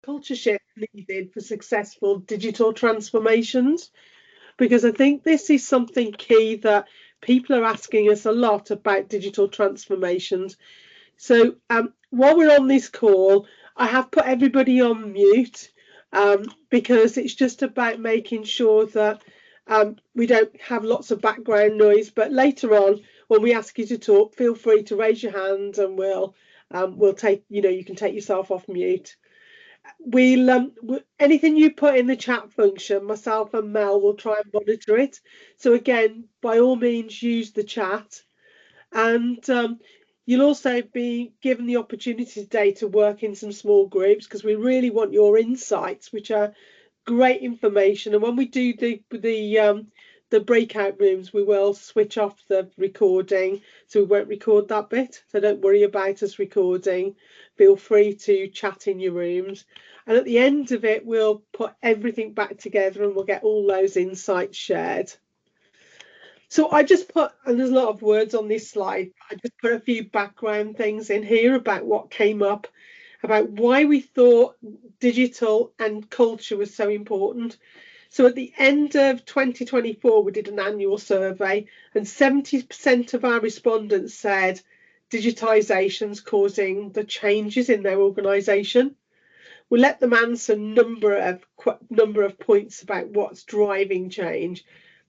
culture shift needed for successful digital transformations? Because I think this is something key that people are asking us a lot about digital transformations. So while we're on this call, I have put everybody on mute because it's just about making sure that we don't have lots of background noise. But later on, when we ask you to talk, feel free to raise your hand and we'll take, you can take yourself off mute. We'll anything you put in the chat function, myself and Mel will try and monitor it. So again, by all means, use the chat. And you'll also be given the opportunity today to work in some small groups because we really want your insights, which are great information. And when we do the breakout rooms, we will switch off the recording, so we won't record that bit. So don't worry about us recording. Feel free to chat in your rooms. And at the end of it, we'll put everything back together and we'll get all those insights shared. So I just put, and there's a lot of words on this slide, I just put a few background things in here about what came up, about why we thought digital and culture was so important. So at the end of 2024, we did an annual survey and 70% of our respondents said digitisation's causing the changes in their organisation. We let them answer number of points about what's driving change,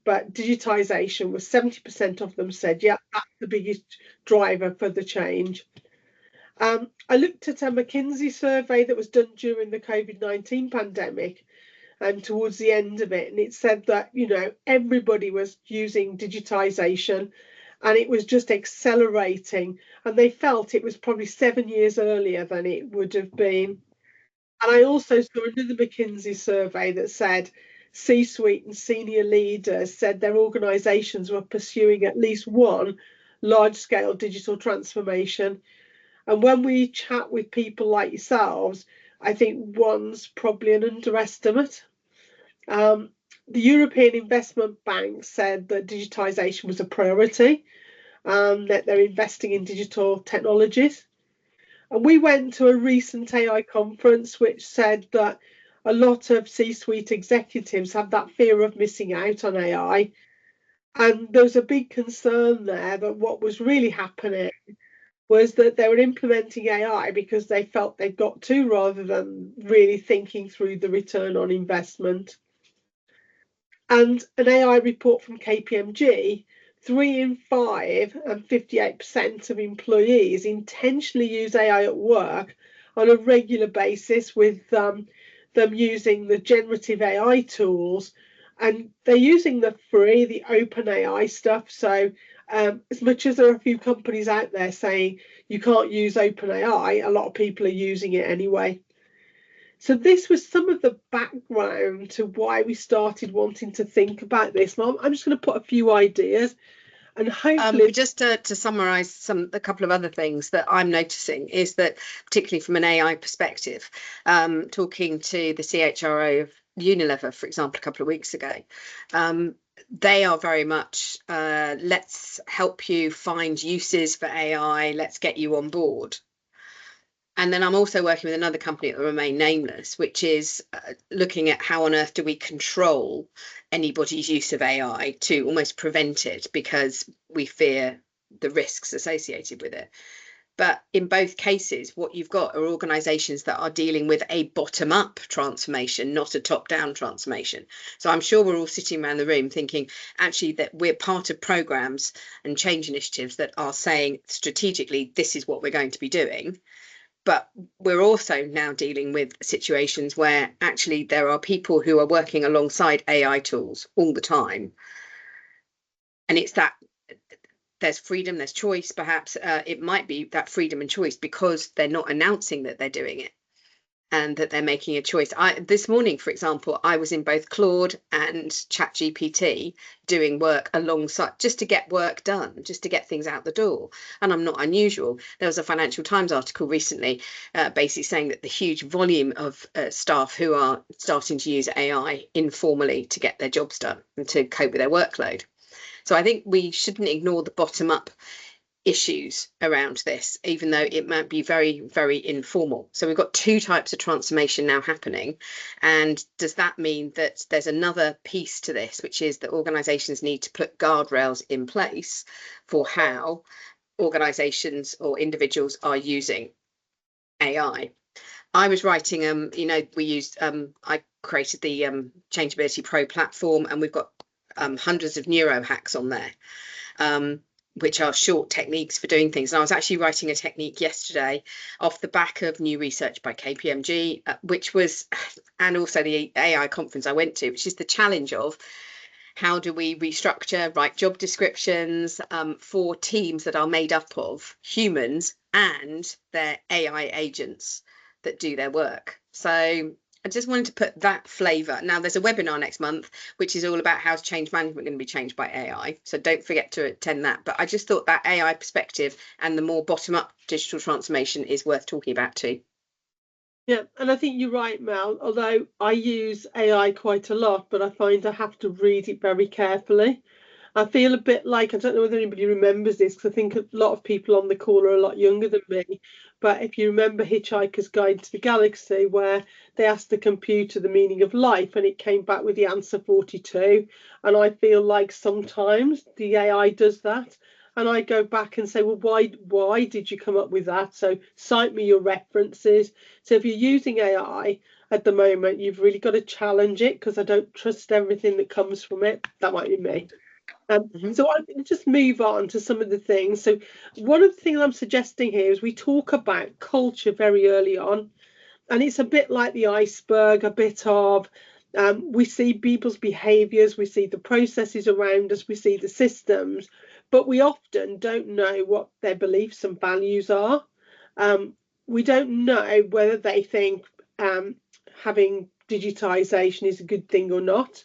but digitisation was 70% of them said, yeah, that's the biggest driver for the change. I looked at a McKinsey survey that was done during the COVID-19 pandemic and towards the end of it, and it said that, everybody was using digitisation and it was just accelerating, and they felt it was probably 7 years earlier than it would have been. And I also saw another McKinsey survey that said C-suite and senior leaders said their organisations were pursuing at least one large-scale digital transformation. And when we chat with people like yourselves, I think one's probably an underestimate. The European Investment Bank said that digitisation was a priority, that they're investing in digital technologies. And we went to a recent AI conference which said that a lot of C-suite executives have that fear of missing out on AI. And there was a big concern there that what was really happening was that they were implementing AI because they felt they'd got to, rather than really thinking through the return on investment. And an AI report from KPMG, 3 in 5 and 58% of employees intentionally use AI at work on a regular basis, with them using the generative AI tools. And they're using the free, the open AI stuff. So as much as there are a few companies out there saying you can't use open AI, a lot of people are using it anyway. So this was some of the background to why we started wanting to think about this. Mom, I'm just going to put a few ideas, and hopefully just to summarise a couple of other things that I'm noticing is that, particularly from an AI perspective, talking to the CHRO of Unilever, for example, a couple of weeks ago, they are very much let's help you find uses for AI, let's get you on board. And then I'm also working with another company that will remain nameless, which is looking at how on earth do we control anybody's use of AI to almost prevent it, because we fear the risks associated with it. But in both cases, what you've got are organisations that are dealing with a bottom-up transformation, not a top-down transformation. So I'm sure we're all sitting around the room thinking, actually, that we're part of programmes and change initiatives that are saying strategically, this is what we're going to be doing. But we're also now dealing with situations where actually there are people who are working alongside AI tools all the time. And it's that there's freedom, there's choice, perhaps. It might be that freedom and choice because they're not announcing that they're doing it and that they're making a choice. This morning, for example, I was in both Claude and ChatGPT doing work alongside, just to get work done, just to get things out the door. And I'm not unusual. There was a Financial Times article recently basically saying that the huge volume of staff who are starting to use AI informally to get their jobs done and to cope with their workload. So I think we shouldn't ignore the bottom up issues around this, even though it might be very, very informal. So we've got two types of transformation now happening. And does that mean that there's another piece to this, which is that organizations need to put guardrails in place for how organizations or individuals are using AI? I was writing, we used, I created the Changeability Pro platform, and we've got hundreds of neuro hacks on there, which are short techniques for doing things. And I was actually writing a technique yesterday off the back of new research by KPMG, which was, and also the AI conference I went to, which is the challenge of how do we restructure, write job descriptions for teams that are made up of humans and their AI agents that do their work. So I just wanted to put that flavour. Now, there's a webinar next month, which is all about how's change management going to be changed by AI. So don't forget to attend that. But I just thought that AI perspective and the more bottom-up digital transformation is worth talking about too. Yeah, and I think you're right, Mel, although I use AI quite a lot, but I find I have to read it very carefully. I feel a bit like, I don't know whether anybody remembers this, because I think a lot of people on the call are a lot younger than me. But if you remember Hitchhiker's Guide to the Galaxy, where they asked the computer the meaning of life, and it came back with the answer 42. And I feel like sometimes the AI does that. And I go back and say, well, why did you come up with that? So cite me your references. So if you're using AI at the moment, you've really got to challenge it, because I don't trust everything that comes from it. That might be me. So I'm going to just move on to some of the things. So one of the things I'm suggesting here is we talk about culture very early on, and it's a bit like the iceberg, a bit of we see people's behaviours, we see the processes around us, we see the systems, but we often don't know what their beliefs and values are. We don't know whether they think having digitisation is a good thing or not.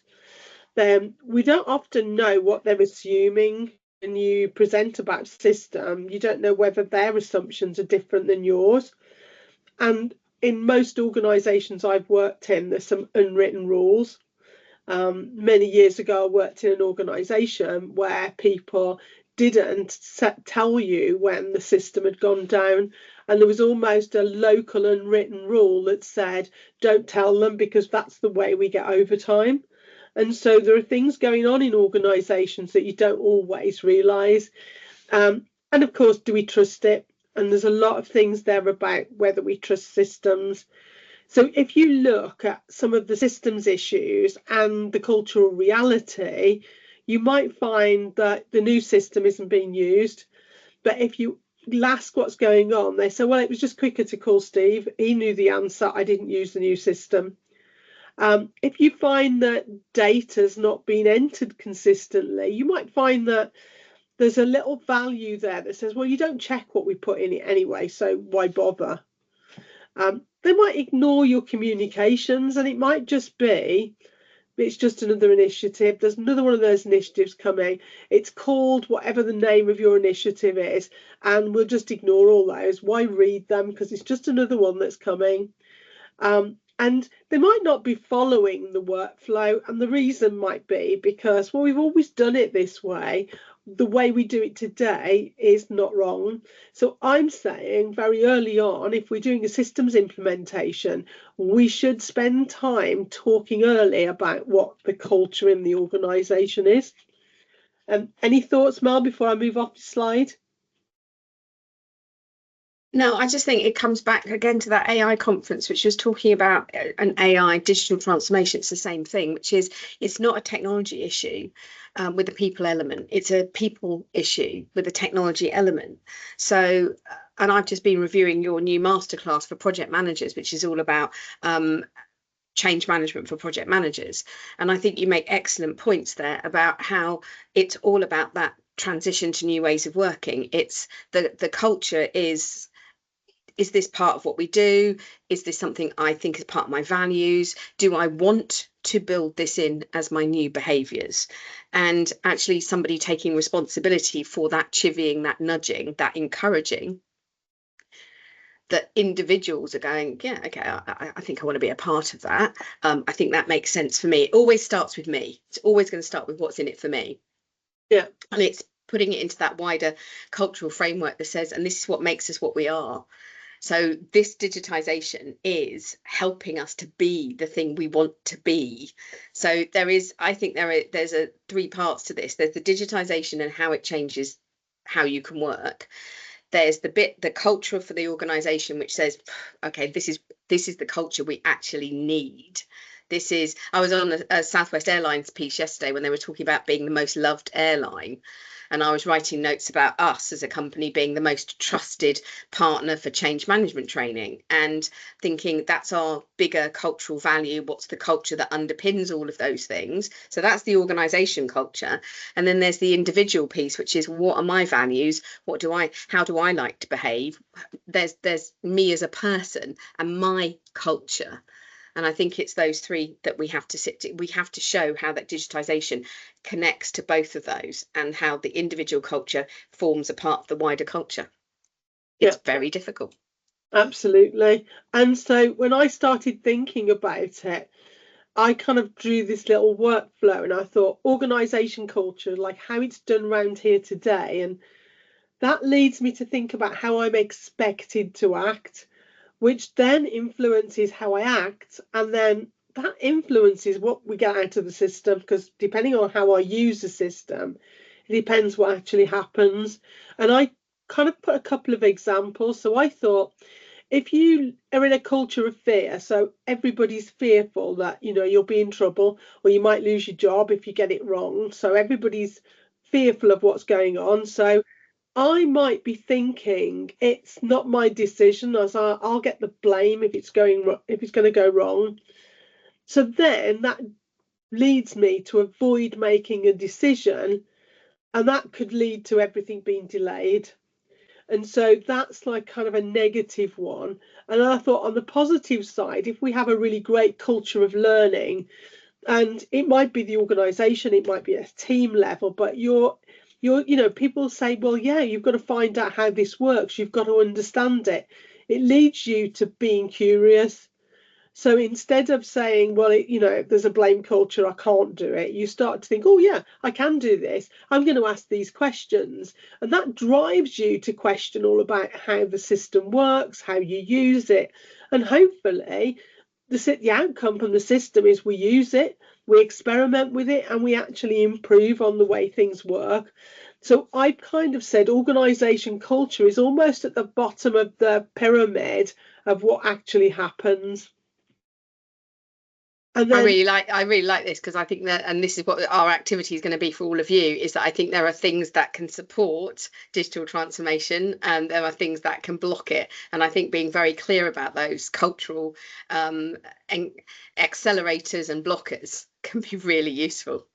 We don't often know what they're assuming when you present about system. You don't know whether their assumptions are different than yours. And in most organisations I've worked in, there's some unwritten rules. Many years ago, I worked in an organisation where people didn't tell you when the system had gone down. And there was almost a local unwritten rule that said, don't tell them, because that's the way we get overtime. And so there are things going on in organisations that you don't always realise. And of course, do we trust it? And there's a lot of things there about whether we trust systems. So if you look at some of the systems issues and the cultural reality, you might find that the new system isn't being used. But if you ask what's going on, they say, well, it was just quicker to call Steve. He knew the answer. I didn't use the new system. If you find that data's not being entered consistently, you might find that there's a little value there that says, well, you don't check what we put in it anyway, so why bother? They might ignore your communications, and it might just be, it's just another initiative. There's another one of those initiatives coming. It's called whatever the name of your initiative is, and we'll just ignore all those. Why read them? Because it's just another one that's coming. And they might not be following the workflow, and the reason might be because, well, we've always done it this way. The way we do it today is not wrong. So I'm saying very early on, if we're doing a systems implementation, we should spend time talking early about what the culture in the organisation is. Any thoughts, Mel, before I move off the slide? No, I just think it comes back again to that AI conference, which was talking about an AI digital transformation. It's the same thing, which is it's not a technology issue with the people element. It's a people issue with a technology element. So, and I've just been reviewing your new masterclass for project managers, which is all about change management for project managers. And I think you make excellent points there about how it's all about that transition to new ways of working. It's the culture is this part of what we do? Is this something I think is part of my values? Do I want to build this in as my new behaviours? And actually somebody taking responsibility for that chivying, that nudging, that encouraging, that individuals are going, yeah, okay, I think I want to be a part of that. I think that makes sense for me. It always starts with me. It's always going to start with what's in it for me. Yeah. And it's putting it into that wider cultural framework that says, and this is what makes us what we are. So this digitization is helping us to be the thing we want to be. So I think there's three parts to this. There's the digitization and how it changes how you can work. There's the culture for the organization, which says, okay, this is the culture we actually need. I was on a Southwest Airlines piece yesterday when they were talking about being the most loved airline. And I was writing notes about us as a company being the most trusted partner for change management training, and thinking that's our bigger cultural value. What's the culture that underpins all of those things? So that's the organization culture. And then there's the individual piece, which is, what are my values? How do I like to behave? There's me as a person and my culture. And I think it's those three that we have to show how that digitization connects to both of those, and how the individual culture forms a part of the wider culture. It's very difficult. Absolutely. And so when I started thinking about it, I kind of drew this little workflow, and I thought organization culture, like how it's done around here today. And that leads me to think about how I'm expected to act, which then influences how I act, and then that influences what we get out of the system, because depending on how I use the system, it depends what actually happens. And I kind of put a couple of examples. So I thought, if you are in a culture of fear, so everybody's fearful that, you'll be in trouble or you might lose your job if you get it wrong. So everybody's fearful of what's going on. So I might be thinking it's not my decision, as I'll get the blame if it's going to go wrong. So then that leads me to avoid making a decision, and that could lead to everything being delayed. And so that's like kind of a negative one. And I thought, on the positive side, if we have a really great culture of learning, and it might be the organization, it might be a team level, but people say, well, yeah, you've got to find out how this works. You've got to understand it. It leads you to being curious. So instead of saying, well, there's a blame culture, I can't do it, you start to think, oh, yeah, I can do this. I'm going to ask these questions. And that drives you to question all about how the system works, how you use it. And hopefully the outcome from the system is we use it, we experiment with it, and we actually improve on the way things work. So I kind of said organization culture is almost at the bottom of the pyramid of what actually happens. And then, I really like this, because I think that, and this is what our activity is going to be for all of you, is that I think there are things that can support digital transformation and there are things that can block it. And I think being very clear about those cultural accelerators and blockers can be really useful.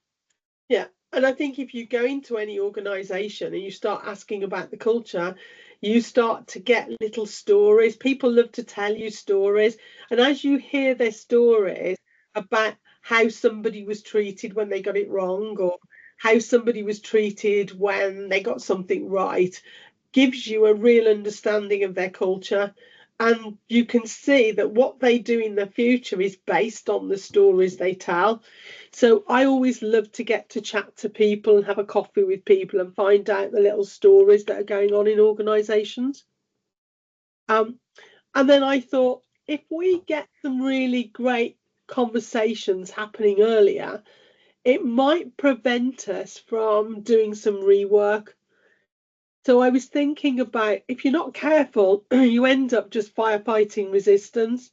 Yeah. And I think if you go into any organization and you start asking about the culture, you start to get little stories. People love to tell you stories. And as you hear their stories about how somebody was treated when they got it wrong, or how somebody was treated when they got something right, gives you a real understanding of their culture. And you can see that what they do in the future is based on the stories they tell. So I always love to get to chat to people and have a coffee with people and find out the little stories that are going on in organisations. And then I thought, if we get some really great conversations happening earlier, it might prevent us from doing some rework. So I was thinking about, if you're not careful, you end up just firefighting resistance.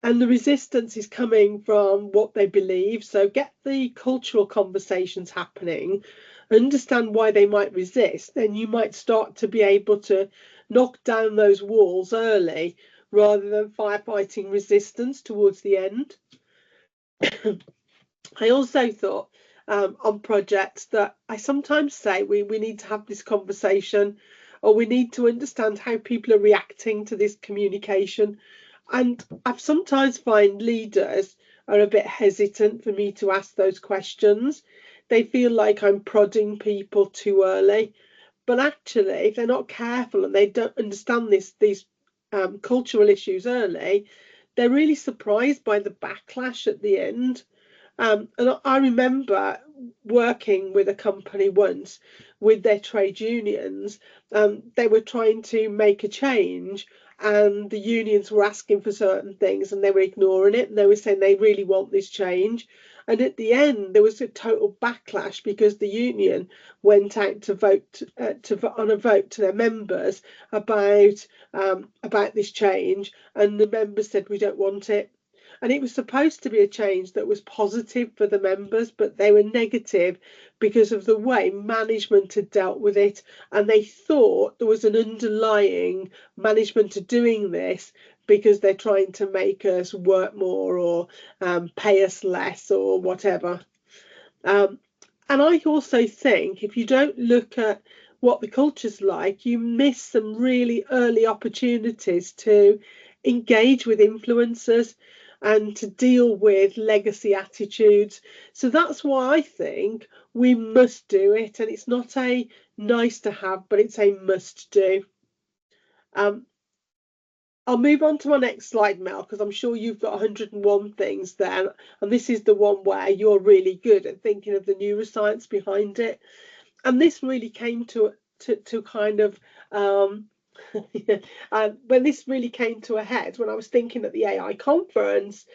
And the resistance is coming from what they believe. So get the cultural conversations happening, understand why they might resist, then you might start to be able to knock down those walls early, rather than firefighting resistance towards the end. I also thought on projects that I sometimes say we need to have this conversation, or we need to understand how people are reacting to this communication. And I've sometimes find leaders are a bit hesitant for me to ask those questions. They feel like I'm prodding people too early. But actually, if they're not careful and they don't understand these cultural issues early, they're really surprised by the backlash at the end. And I remember working with a company once with their trade unions. They were trying to make a change, and the unions were asking for certain things and they were ignoring it, and they were saying they really want this change. And at the end, there was a total backlash because the union went out to vote on a vote to their members about this change, and the members said we don't want it. And it was supposed to be a change that was positive for the members, but they were negative because of the way management had dealt with it. And they thought there was an underlying management to doing this because they're trying to make us work more or pay us less or whatever. And I also think if you don't look at what the culture's like, you miss some really early opportunities to engage with influencers and to deal with legacy attitudes. So that's why I think we must do it. And it's not a nice to have, but it's a must do. I'll move on to my next slide, Mel, because I'm sure you've got 101 things there. And this is the one where you're really good at thinking of the neuroscience behind it. And this really came to kind of when this really came to a head, when I was thinking at the AI conference,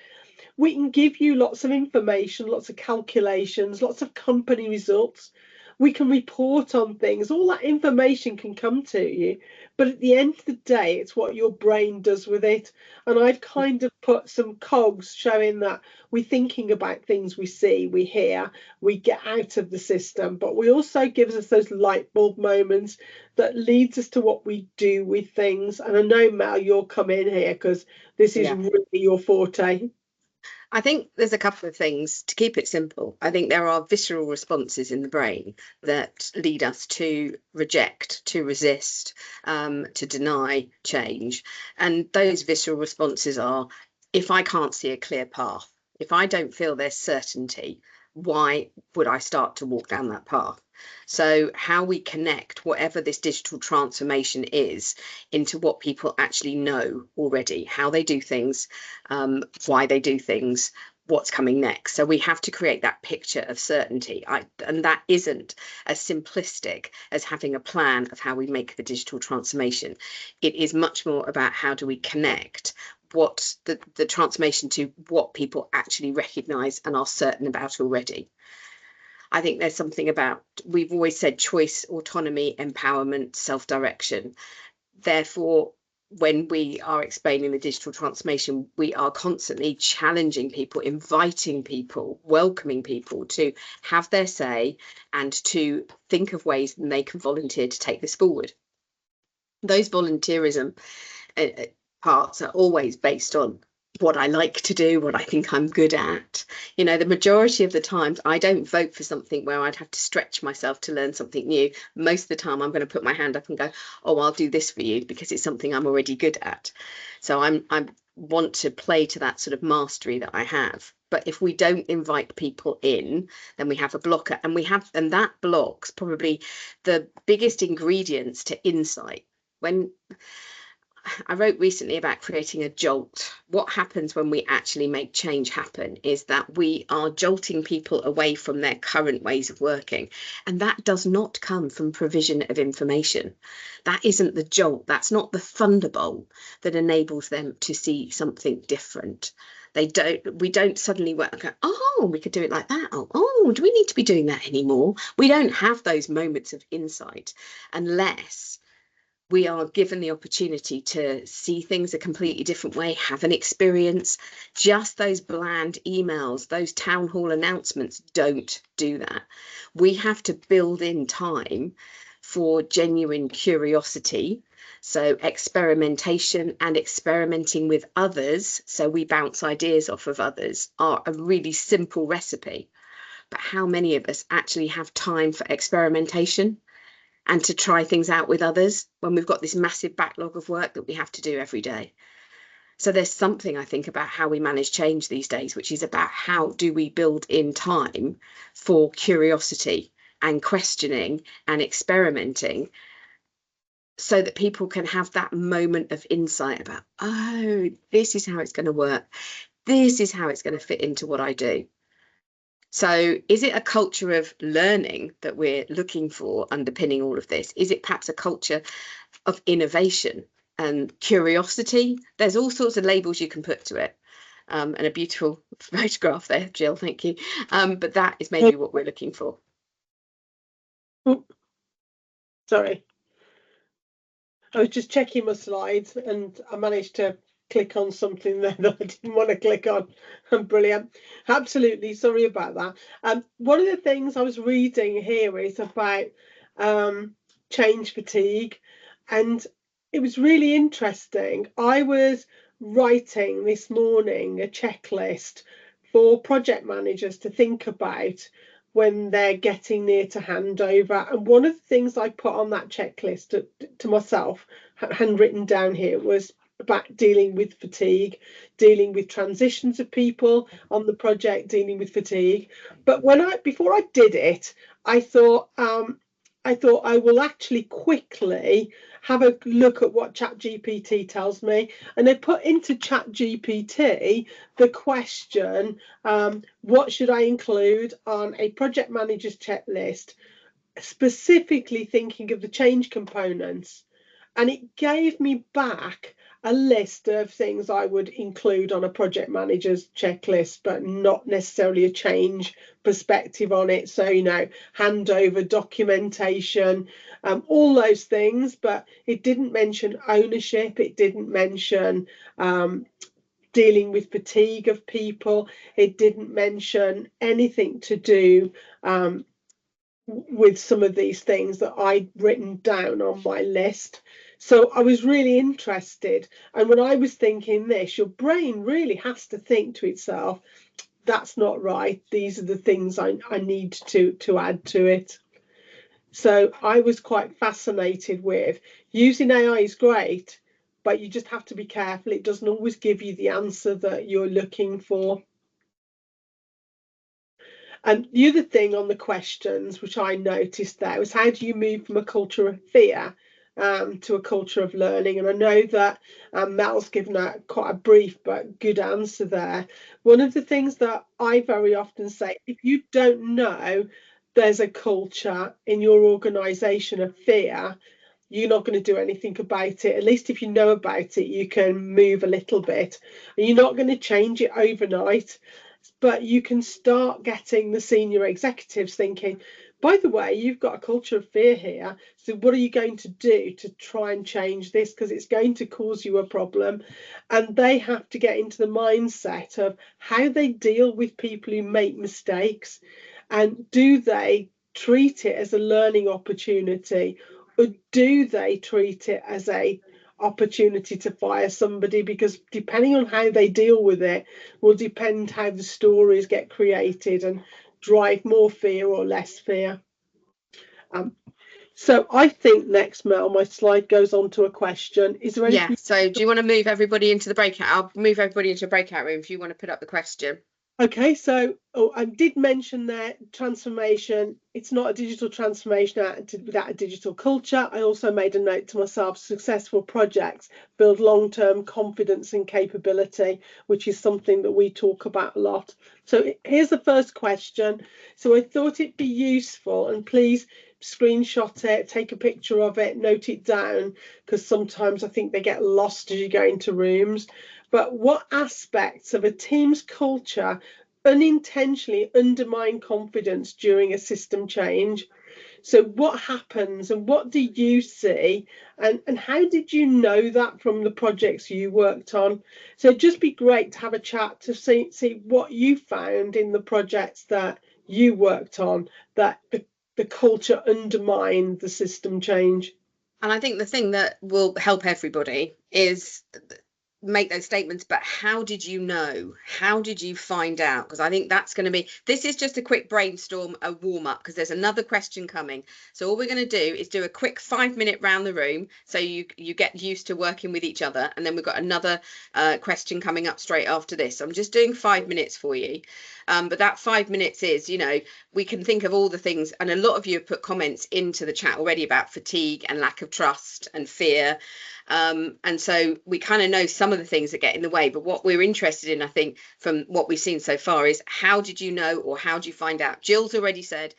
we can give you lots of information, lots of calculations, lots of company results. We can report on things. All that information can come to you. But at the end of the day, it's what your brain does with it. And I've kind of put some cogs showing that we're thinking about things we see, we hear, we get out of the system. But we also gives us those light bulb moments that leads us to what we do with things. And I know, Mel, you'll come in here because this is really your forte. I think there's a couple of things to keep it simple. I think there are visceral responses in the brain that lead us to reject, to resist, to deny change. And those visceral responses are, if I can't see a clear path, if I don't feel there's certainty, why would I start to walk down that path? So how we connect whatever this digital transformation is into what people actually know already, how they do things, why they do things, what's coming next. So we have to create that picture of certainty. And that isn't as simplistic as having a plan of how we make the digital transformation. It is much more about how do we connect what the transformation to what people actually recognise and are certain about already. I think there's something about, we've always said choice, autonomy, empowerment, self-direction. Therefore, when we are explaining the digital transformation, we are constantly challenging people, inviting people, welcoming people to have their say and to think of ways that they can volunteer to take this forward. Those volunteerism parts are always based on what I like to do, what I think I'm good at. You know, the majority of the times I don't vote for something where I'd have to stretch myself to learn something new. Most of the time I'm going to put my hand up and go, oh, I'll do this for you because it's something I'm already good at. So I want to play to that sort of mastery that I have. But if we don't invite people in, then we have a blocker, and that blocks probably the biggest ingredients to insight. When I wrote recently about creating a jolt. What happens when we actually make change happen is that we are jolting people away from their current ways of working. And that does not come from provision of information. That isn't the jolt. That's not the thunderbolt that enables them to see something different. We don't suddenly work and go, oh, we could do it like that. Oh, do we need to be doing that anymore? We don't have those moments of insight unless we are given the opportunity to see things a completely different way, have an experience. Just those bland emails, those town hall announcements don't do that. We have to build in time for genuine curiosity. So experimentation and experimenting with others, so we bounce ideas off of others, are a really simple recipe. But how many of us actually have time for experimentation and to try things out with others when we've got this massive backlog of work that we have to do every day? So there's something, I think, about how we manage change these days, which is about how do we build in time for curiosity and questioning and experimenting so that people can have that moment of insight about, oh, this is how it's going to work. This is how it's going to fit into what I do. So is it a culture of learning that we're looking for underpinning all of this? Is it perhaps a culture of innovation and curiosity? There's all sorts of labels you can put to it. And a beautiful photograph there, Jill, thank you. But that is maybe what we're looking for. Sorry. I was just checking my slides and I managed to click on something there that I didn't want to click on. Brilliant. Absolutely. Sorry about that. One of the things I was reading here is about change fatigue, and it was really interesting. I was writing this morning a checklist for project managers to think about when they're getting near to handover. And one of the things I put on that checklist to myself, handwritten down here, was about dealing with fatigue, dealing with transitions of people on the project, dealing with fatigue. But before I did it, I thought I will actually quickly have a look at what ChatGPT tells me. And I put into ChatGPT the question, what should I include on a project manager's checklist, specifically thinking of the change components. And it gave me back a list of things I would include on a project manager's checklist, but not necessarily a change perspective on it. So, handover, documentation, all those things, but it didn't mention ownership. It didn't mention dealing with fatigue of people. It didn't mention anything to do with some of these things that I'd written down on my list. So I was really interested. And when I was thinking this, your brain really has to think to itself, that's not right. These are the things I need to add to it. So I was quite fascinated with using AI is great, but you just have to be careful. It doesn't always give you the answer that you're looking for. And the other thing on the questions, which I noticed there, was how do you move from a culture of fear to a culture of learning? And I know that Mel's given quite a brief but good answer there. One of the things that I very often say, if you don't know there's a culture in your organisation of fear, you're not going to do anything about it. At least if you know about it, you can move a little bit. And you're not going to change it overnight, but you can start getting the senior executives thinking, by the way, you've got a culture of fear here. So what are you going to do to try and change this? Because it's going to cause you a problem. And they have to get into the mindset of how they deal with people who make mistakes. And do they treat it as a learning opportunity, or do they treat it as a opportunity to fire somebody? Because depending on how they deal with it will depend how the stories get created and drive more fear or less fear. So I think next, Mel, my slide goes on to a question. Is there anything? Yeah, so do you want to move everybody into the breakout? I'll move everybody into a breakout room if you want to put up the question. Okay, so I did mention that transformation, it's not a digital transformation without a digital culture. I also made a note to myself, successful projects build long-term confidence and capability, which is something that we talk about a lot. So here's the first question. So I thought it'd be useful, and please screenshot it, take a picture of it, note it down, because sometimes I think they get lost as you go into rooms. But what aspects of a team's culture unintentionally undermine confidence during a system change? So what happens and what do you see, and how did you know that from the projects you worked on? So it'd just be great to have a chat to see what you found in the projects that you worked on, that the culture undermined the system change. And I think the thing that will help everybody is make those statements, but how did you know? How did you find out? Because I think that's going to be, this is just a quick brainstorm, a warm up, because there's another question coming. So all we're going to do is do a quick 5-minute round the room, so you get used to working with each other, and then we've got another question coming up straight after this. So I'm just doing 5 minutes for you, but that 5 minutes is, we can think of all the things, and a lot of you have put comments into the chat already about fatigue and lack of trust and fear. And so we kind of know some of the things that get in the way, but what we're interested in, I think, from what we've seen so far is how did you know, or how do you find out? Jill's already said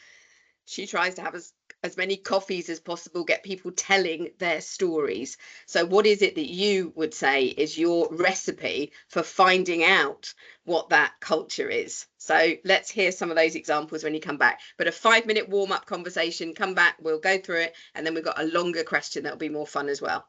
she tries to have as many coffees as possible, get people telling their stories. So what is it that you would say is your recipe for finding out what that culture is? So let's hear some of those examples when you come back. But a 5-minute warm-up conversation, come back, we'll go through it, and then we've got a longer question that'll be more fun as well.